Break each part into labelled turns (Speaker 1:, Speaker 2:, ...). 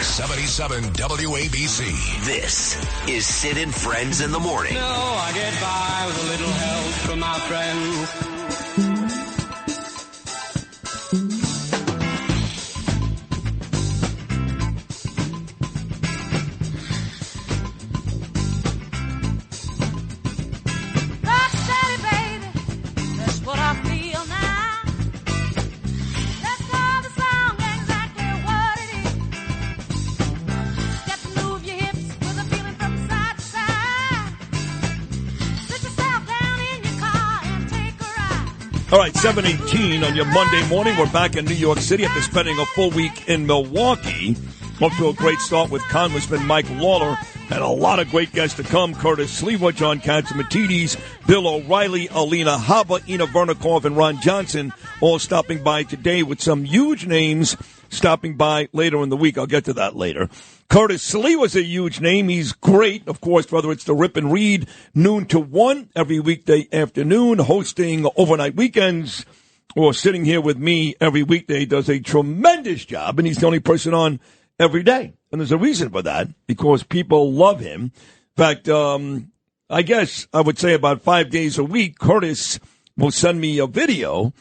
Speaker 1: 77 WABC. This is Sid and Friends in the Morning.
Speaker 2: No, I get by with a little help from my friends.
Speaker 3: Rock steady, baby, that's what I feel now. Let's call the song exactly what it is. Step and move your hips with a feeling from side to side. Sit yourself down in your car and take a ride.
Speaker 4: All right, 7:18 on your Monday morning. We're back in New York City after spending a full week in Milwaukee. Off to a great start with Congressman Mike Lawler. And a lot of great guests to come. Curtis Sliwa, John Catsimatidis, Bill O'Reilly, Alina Habba, Ina Vernikov, and Ron Johnson all stopping by today with some huge names stopping by later in the week. I'll get to that later. Curtis Sliwa's a huge name. He's great, of course, whether it's the Rip and Read, noon to 1 every weekday afternoon, hosting overnight weekends, or sitting here with me every weekday. He does a tremendous job, and he's the only person on every day. And there's a reason for that, because people love him. In fact, I guess I would say about 5 days a week, Curtis will send me a video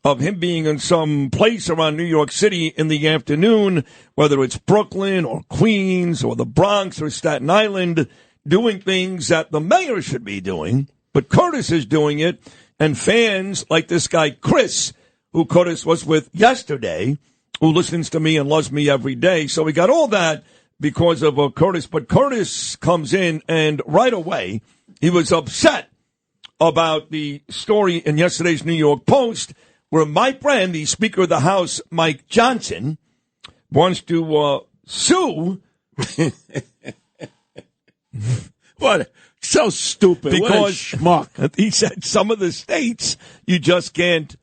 Speaker 4: of him being in some place around New York City in the afternoon, whether it's Brooklyn or Queens or the Bronx or Staten Island, doing things that the mayor should be doing. But Curtis is doing it, and fans like this guy, Chris, who Curtis was with yesterday, who listens to me and loves me every day. So we got all that because of Curtis. But Curtis comes in, and right away he was upset about the story in yesterday's New York Post where my friend, the Speaker of the House, Mike Johnson, wants to sue.
Speaker 5: What? So stupid.
Speaker 4: Because
Speaker 5: what a schmuck.
Speaker 4: He said some of the states you just can't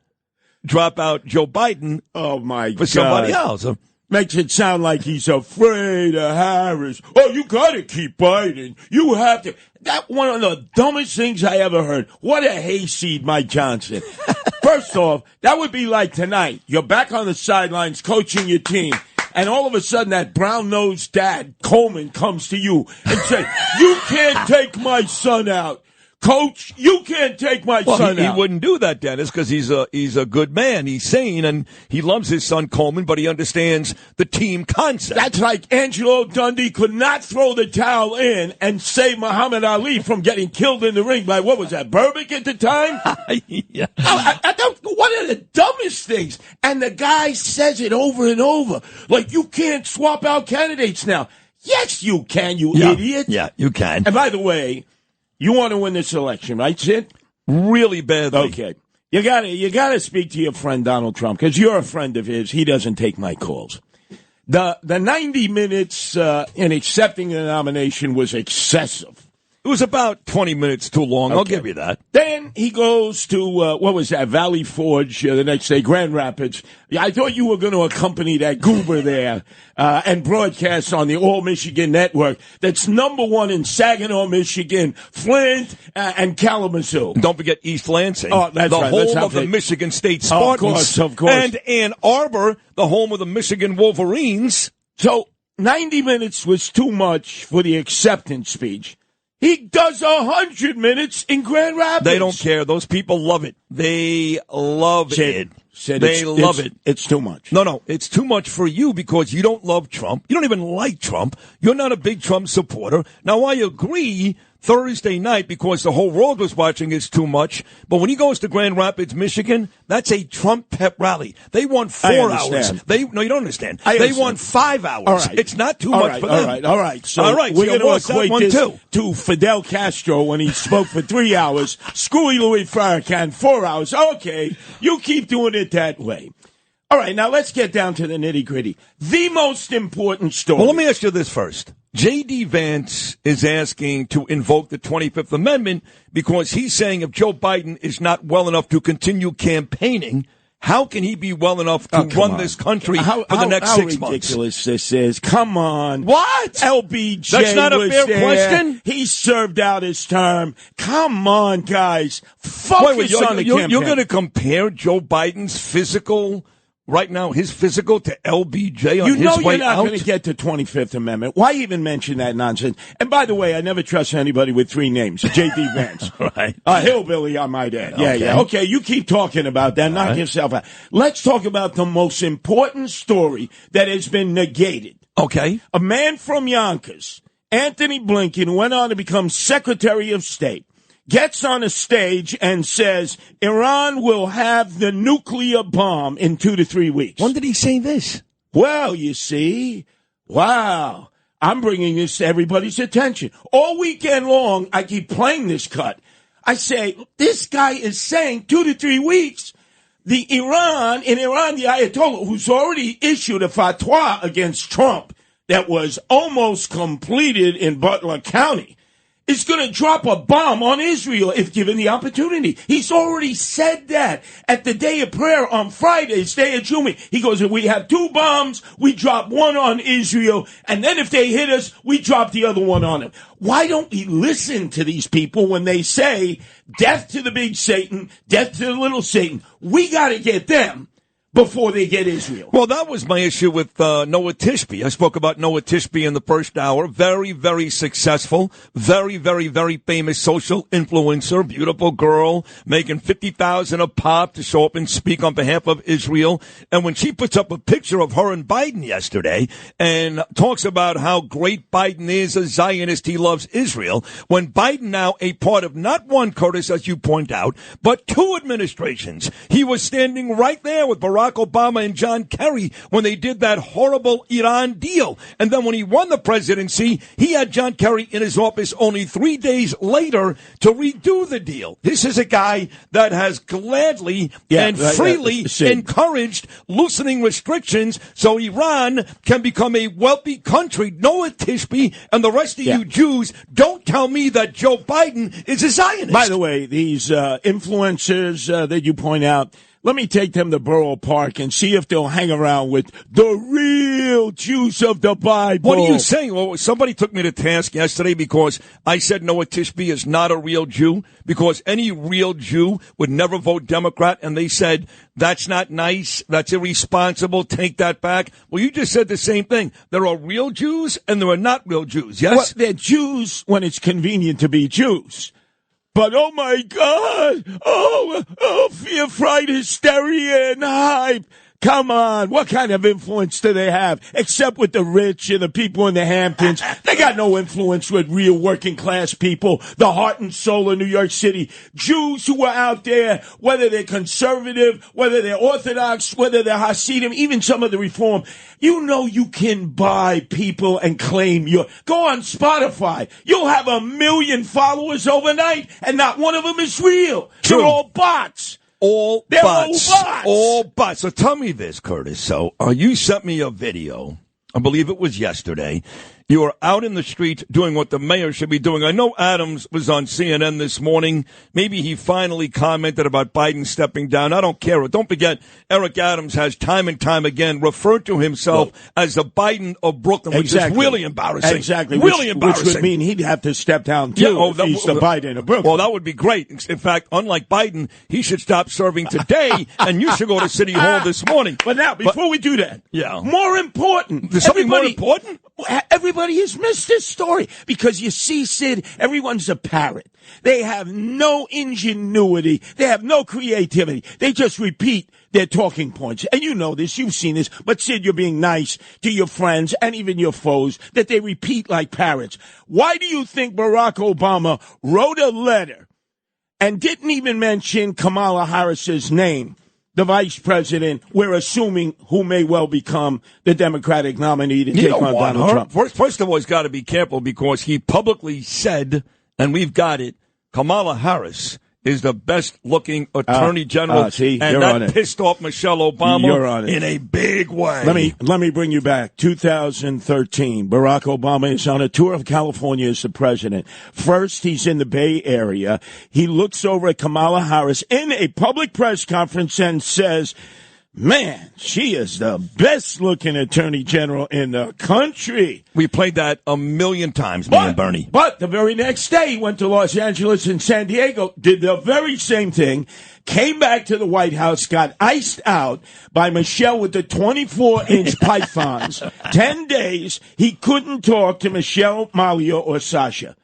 Speaker 4: drop out Joe Biden for somebody else.
Speaker 5: Makes it sound like he's afraid of Harris. Oh, you got to keep Biden. You have to. That one of the dumbest things I ever heard. What a hayseed, Mike Johnson. First off, that would be like tonight. You're back on the sidelines coaching your team, and all of a sudden that brown-nosed dad, Coleman, comes to you and says, you can't take my son out. Coach, you can't take my son out.
Speaker 4: He wouldn't do that, Dennis, because he's a good man. He's sane, and he loves his son Coleman, but he understands the team concept.
Speaker 5: That's like Angelo Dundee could not throw the towel in and save Muhammad Ali from getting killed in the ring by, what was that, Berbick at the time?
Speaker 4: Yeah.
Speaker 5: One of the dumbest things. And the guy says it over and over. Like, you can't swap out candidates now. Yes, you can, you idiot.
Speaker 4: Yeah, you can.
Speaker 5: And by the way, you want to win this election, right, Sid?
Speaker 4: Really badly.
Speaker 5: Okay. You gotta speak to your friend Donald Trump, because you're a friend of his. He doesn't take my calls. The 90 minutes in accepting the nomination was excessive.
Speaker 4: It was about 20 minutes too long.
Speaker 5: Okay.
Speaker 4: I'll give you that.
Speaker 5: Then he goes to, what was that, Valley Forge the next day, Grand Rapids. I thought you were going to accompany that goober there and broadcast on the All Michigan Network that's #1 in Saginaw, Michigan, Flint, and Kalamazoo.
Speaker 4: Don't forget East Lansing.
Speaker 5: Oh, that's
Speaker 4: the
Speaker 5: right.
Speaker 4: home of the Michigan State Spartans.
Speaker 5: Of course.
Speaker 4: And Ann Arbor, the home of the Michigan Wolverines.
Speaker 5: So 90 minutes was too much for the acceptance speech. He does 100 minutes in Grand Rapids.
Speaker 4: They don't care. Those people love it. They love it.
Speaker 5: They love it. It's too much.
Speaker 4: No, it's too much for you because you don't love Trump. You don't even like Trump. You're not a big Trump supporter. Now, I agree Thursday night, because the whole world was watching, is too much. But when he goes to Grand Rapids, Michigan, that's a Trump pep rally. They want 4 hours. No, you don't understand. They want 5 hours.
Speaker 5: All right.
Speaker 4: It's not too much for them.
Speaker 5: All right. So
Speaker 4: so
Speaker 5: we're going to equate this
Speaker 4: too.
Speaker 5: to Fidel Castro when he spoke for 3 hours. Screwy Louis Farrakhan, 4 hours. Okay, you keep doing it that way. All right, now let's get down to the nitty-gritty. The most important story.
Speaker 4: Well, let me ask you this first. J.D. Vance is asking to invoke the 25th Amendment because he's saying if Joe Biden is not well enough to continue campaigning, how can he be well enough to run this country for the next 6 months?
Speaker 5: How ridiculous this is. Come on.
Speaker 4: What?
Speaker 5: LBJ
Speaker 4: That's not a fair
Speaker 5: there.
Speaker 4: question?
Speaker 5: He served out his term. Come on, guys. Focus on the campaign.
Speaker 4: You're going to compare Joe Biden's physical right now his physical to LBJ on
Speaker 5: you know
Speaker 4: his way
Speaker 5: you're not
Speaker 4: out?
Speaker 5: going to get to 25th Amendment. Why even mention that nonsense? And by the way, I never trust anybody with three names. J.D. Vance.
Speaker 4: Right.
Speaker 5: Hillbilly, I might add. Yeah. Okay, you keep talking about that. Knock yourself out. Let's talk about the most important story that has been negated.
Speaker 4: Okay.
Speaker 5: A man from Yonkers, Anthony Blinken, who went on to become Secretary of State, gets on a stage and says Iran will have the nuclear bomb in 2 to 3 weeks.
Speaker 4: When did he say this?
Speaker 5: Well, you see, wow, I'm bringing this to everybody's attention. All weekend long, I keep playing this cut. I say, this guy is saying 2 to 3 weeks. In Iran, the Ayatollah, who's already issued a fatwa against Trump that was almost completed in Butler County, is going to drop a bomb on Israel if given the opportunity. He's already said that at the day of prayer on Friday's day of Jumu'ah. He goes, if we have 2 bombs, we drop one on Israel, and then if they hit us, we drop the other one on them. Why don't we listen to these people when they say, death to the big Satan, death to the little Satan? We got to get them before they get Israel.
Speaker 4: Well, that was my issue with Noah Tishby. I spoke about Noah Tishby in the first hour. Very, very successful. Very, very, very famous social influencer. Beautiful girl making $50,000 a pop to show up and speak on behalf of Israel. And when she puts up a picture of her and Biden yesterday and talks about how great Biden is, a Zionist, he loves Israel, when Biden now a part of not one, Curtis, as you point out, but 2 administrations. He was standing right there with Barack Obama and John Kerry when they did that horrible Iran deal. And then when he won the presidency, he had John Kerry in his office only 3 days later to redo the deal. This is a guy that has gladly and freely encouraged loosening restrictions so Iran can become a wealthy country. Noah Tishby and the rest of you Jews, don't tell me that Joe Biden is a Zionist.
Speaker 5: By the way, these influencers that you point out, let me take them to Borough Park and see if they'll hang around with the real Jews of the Bible.
Speaker 4: What are you saying? Well, somebody took me to task yesterday because I said Noah Tishby is not a real Jew, because any real Jew would never vote Democrat, and they said, that's not nice, that's irresponsible, take that back. Well, you just said the same thing. There are real Jews and there are not real Jews, yes?
Speaker 5: Well, they're Jews when it's convenient to be Jews. But, oh, my God, fear, fright, hysteria, and hype. Come on, what kind of influence do they have? Except with the rich and the people in the Hamptons. They got no influence with real working class people, the heart and soul of New York City. Jews who are out there, whether they're conservative, whether they're Orthodox, whether they're Hasidim, even some of the Reform. You know you can buy people and claim go on Spotify. You'll have 1 million followers overnight, and not one of them is real.
Speaker 4: True.
Speaker 5: They're all bots.
Speaker 4: All
Speaker 5: They're
Speaker 4: bots.
Speaker 5: all bots.
Speaker 4: All bots. So tell me this, Curtis. So you sent me a video. I believe it was yesterday. You were out in the street doing what the mayor should be doing. I know Adams was on CNN this morning. Maybe he finally commented about Biden stepping down. I don't care. Don't forget, Eric Adams has time and time again referred to himself as the Biden of Brooklyn, which is really embarrassing.
Speaker 5: Exactly.
Speaker 4: Really embarrassing.
Speaker 5: Which would mean he'd have to step down, too, if he's the Biden of Brooklyn.
Speaker 4: Well, that would be great. In fact, unlike Biden, he should stop serving today, and you should go to City Hall this morning.
Speaker 5: But now, before we do that, more important.
Speaker 4: There's something more important?
Speaker 5: Everybody has missed this story because you see, Sid, everyone's a parrot. They have no ingenuity. They have no creativity. They just repeat their talking points. And you know this. You've seen this. But, Sid, you're being nice to your friends and even your foes that they repeat like parrots. Why do you think Barack Obama wrote a letter and didn't even mention Kamala Harris's name? The vice president, we're assuming, who may well become the Democratic nominee to take on Donald Trump.
Speaker 4: First of all, he's got to be careful because he publicly said, and we've got it, Kamala Harris is the best-looking attorney general,
Speaker 5: see,
Speaker 4: and that pissed off Michelle Obama in a big way.
Speaker 5: Let me bring you back. 2013, Barack Obama is on a tour of California as the president. First, he's in the Bay Area. He looks over at Kamala Harris in a public press conference and says, Man, she is the best-looking attorney general in the country.
Speaker 4: We played that a million times, me and Bernie.
Speaker 5: But the very next day, he went to Los Angeles and San Diego, did the very same thing, came back to the White House, got iced out by Michelle with the 24-inch pythons. 10 days, he couldn't talk to Michelle, Malia, or Sasha,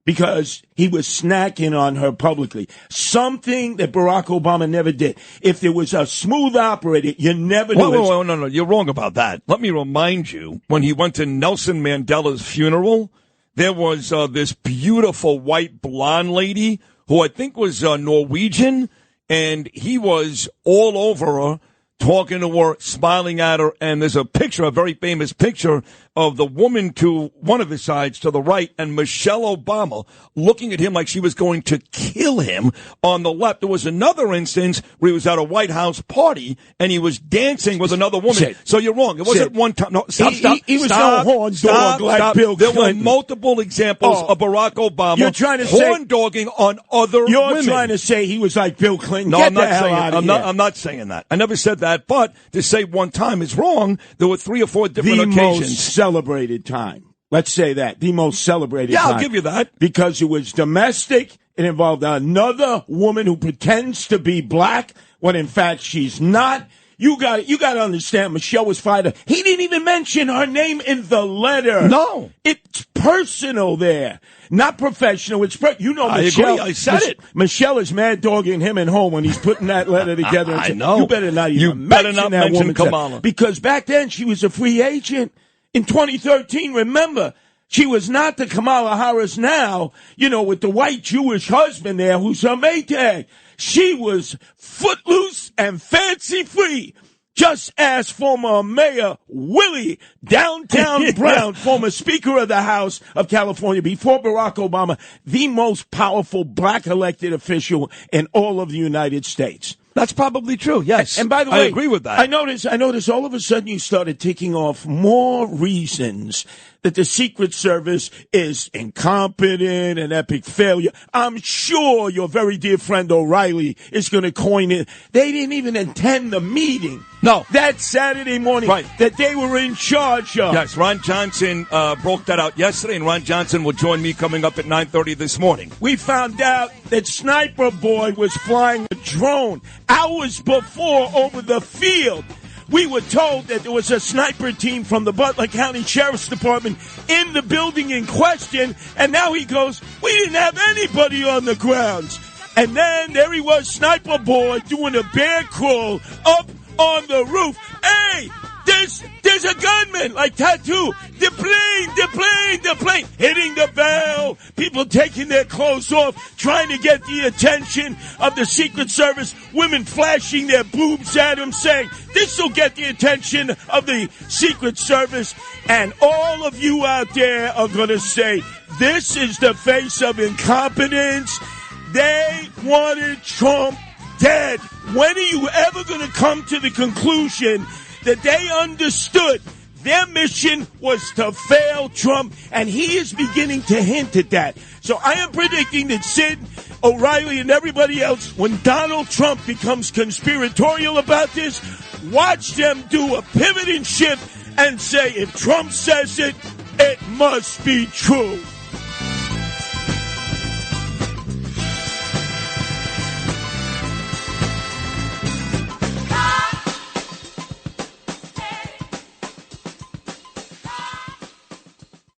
Speaker 5: because he was snacking on her publicly. Something that Barack Obama never did. If there was a smooth operator, you never knew.
Speaker 4: No, you're wrong about that. Let me remind you, when he went to Nelson Mandela's funeral, there was this beautiful white blonde lady who I think was Norwegian, and he was all over her, talking to her, smiling at her, and there's a picture, a very famous picture of the woman to one of his sides to the right and Michelle Obama looking at him like she was going to kill him on the left. There was another instance where he was at a White House party and he was dancing with another woman.
Speaker 5: Sid.
Speaker 4: So you're wrong. It wasn't one time. No, stop.
Speaker 5: He was no horn dog like Bill
Speaker 4: There
Speaker 5: Clinton.
Speaker 4: were multiple examples of Barack Obama
Speaker 5: You're trying to
Speaker 4: horn dogging on other women.
Speaker 5: You're trying to say he was like Bill Clinton.
Speaker 4: No,
Speaker 5: Get
Speaker 4: I'm not
Speaker 5: the hell
Speaker 4: saying
Speaker 5: out
Speaker 4: it.
Speaker 5: of here.
Speaker 4: I'm not saying that. I never said that. But to say one time is wrong. There were 3 or 4 different
Speaker 5: The
Speaker 4: occasions.
Speaker 5: most celebrated time. Let's say that. The most celebrated time.
Speaker 4: Yeah, I'll give you that.
Speaker 5: Because it was domestic. It involved another woman who pretends to be black when in fact she's not. You got to understand, Michelle was fired. He didn't even mention her name in the letter.
Speaker 4: No.
Speaker 5: It's personal there. Not professional. It's Michelle.
Speaker 4: I agree. I said it.
Speaker 5: Michelle is mad dogging him at home when he's putting that letter together.
Speaker 4: I know.
Speaker 5: You better not even mention that woman's
Speaker 4: Kamala.
Speaker 5: name. Because back then she was a free agent. In 2013, remember, she was not the Kamala Harris now, with the white Jewish husband there who's her Maytag. She was footloose and fancy-free. Just ask former Mayor Willie Downtown Brown, former Speaker of the House of California, before Barack Obama, the most powerful black elected official in all of the United States.
Speaker 4: That's probably true, yes.
Speaker 5: And by the way,
Speaker 4: I agree with that.
Speaker 5: I notice all of a sudden you started ticking off more reasons that the Secret Service is incompetent and epic failure. I'm sure your very dear friend O'Reilly is going to coin it. They didn't even attend the meeting.
Speaker 4: No.
Speaker 5: That Saturday morning that they were in charge of.
Speaker 4: Yes, Ron Johnson broke that out yesterday, and Ron Johnson will join me coming up at 9:30 this morning.
Speaker 5: We found out that Sniper Boy was flying a drone hours before over the field. We were told that there was a sniper team from the Butler County Sheriff's Department in the building in question, and now he goes, we didn't have anybody on the grounds. And then there he was, Sniper Boy, doing a bear crawl up on the roof. Hey, there's a gunman, like Tattoo. The plane, hitting the bell. People taking their clothes off, trying to get the attention of the Secret Service. Women flashing their boobs at him, saying, this will get the attention of the Secret Service. And all of you out there are going to say, this is the face of incompetence. They wanted Trump dead. When are you ever going to come to the conclusion that they understood their mission was to fail Trump, and he is beginning to hint at that. So I am predicting that Sid, O'Reilly, and everybody else, when Donald Trump becomes conspiratorial about this, watch them do a pivot and shift and say, if Trump says it, it must be true.